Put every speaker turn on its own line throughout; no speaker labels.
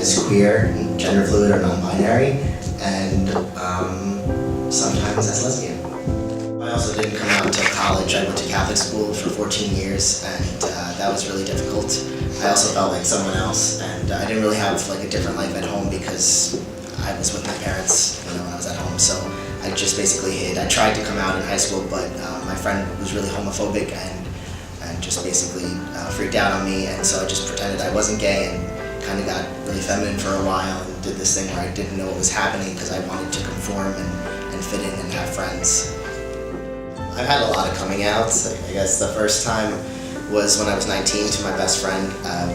as queer, gender fluid, or non-binary, and sometimes as lesbian. I also didn't come out until college. I went to Catholic school for 14 years, and that was really difficult. I also felt like someone else, and I didn't really have like a different life at home because I was with my parents, when I was at home. So I just basically hid. I tried to come out in high school, but my friend was really homophobic and just basically freaked out on me, and so I just pretended I wasn't gay and kind of got really feminine for a while and did this thing where I didn't know what was happening because I wanted to conform and fit in and have friends. I've had a lot of coming outs. I guess the first time was when I was 19 to my best friend.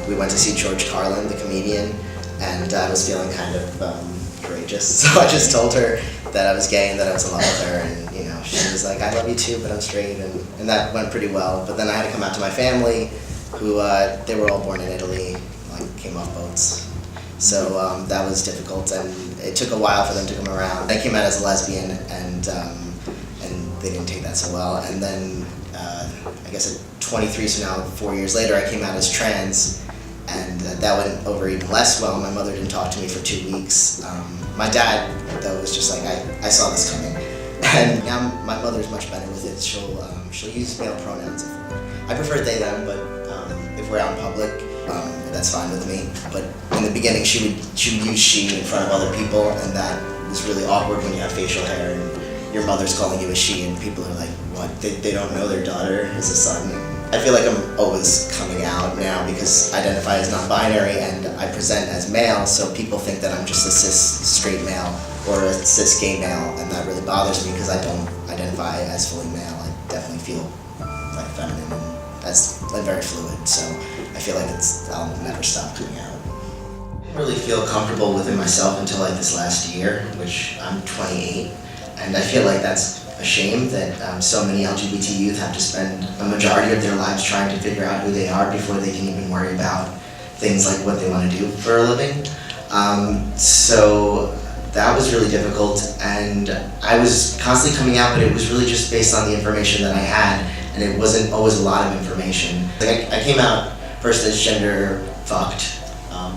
We went to see George Carlin, the comedian, and I was feeling kind of courageous. So I just told her that I was gay and that I was in love with her, and she was like, I love you too, but I'm straight, and that went pretty well. But then I had to come out to my family, who they were all born in Italy, came off boats. So that was difficult, and it took a while for them to come around. I came out as a lesbian, and they didn't take that so well. And then I guess at 23, so now 4 years later, I came out as trans, and that went over even less well. My mother didn't talk to me for 2 weeks. My dad, though, was just like, I saw this coming. And now my mother's much better with it. She'll use male pronouns. I prefer they, them, but if we're out in public, that's fine with me. But in the beginning, she would use she in front of other people, and that was really awkward when you have facial hair and your mother's calling you a she, and people are like, what? They don't know their daughter is a son. I feel like I'm always coming out now because I identify as non-binary and I present as male, so people think that I'm just a cis straight male or a cis gay male, and that really bothers me because I don't identify as fully male. I definitely feel like feminine and that's very fluid, so I feel like I'll never stop coming out. I didn't really feel comfortable within myself until like this last year, which I'm 28, and I feel like that's a shame that so many LGBT youth have to spend a majority of their lives trying to figure out who they are before they can even worry about things like what they want to do for a living. So that was really difficult, and I was constantly coming out, but it was really just based on the information that I had, and it wasn't always a lot of information. I came out first as gender fucked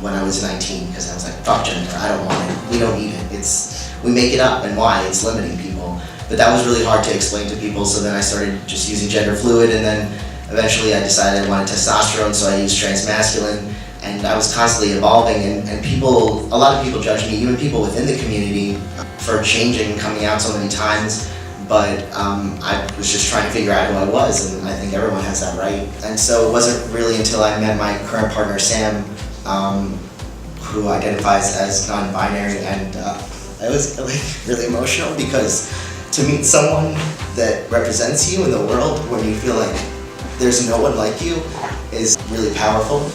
when I was 19 because I was like, fuck gender, I don't want it, we don't need it, we make it up, and why? It's limiting people. But that was really hard to explain to people, so then I started just using gender fluid, and then eventually I decided I wanted testosterone, so I used transmasculine, and I was constantly evolving, and a lot of people judge me, even people within the community, for changing and coming out so many times, but I was just trying to figure out who I was, and I think everyone has that right. And so it wasn't really until I met my current partner, Sam, who identifies as non-binary, and I was really emotional because to meet someone that represents you in the world when you feel like there's no one like you is really powerful.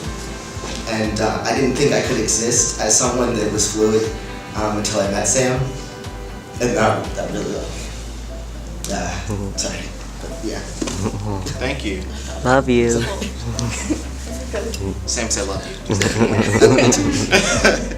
And I didn't think I could exist as someone that was fluid until I met Sam. And that really, sorry, but yeah.
Thank you.
Love you.
Sam said love you.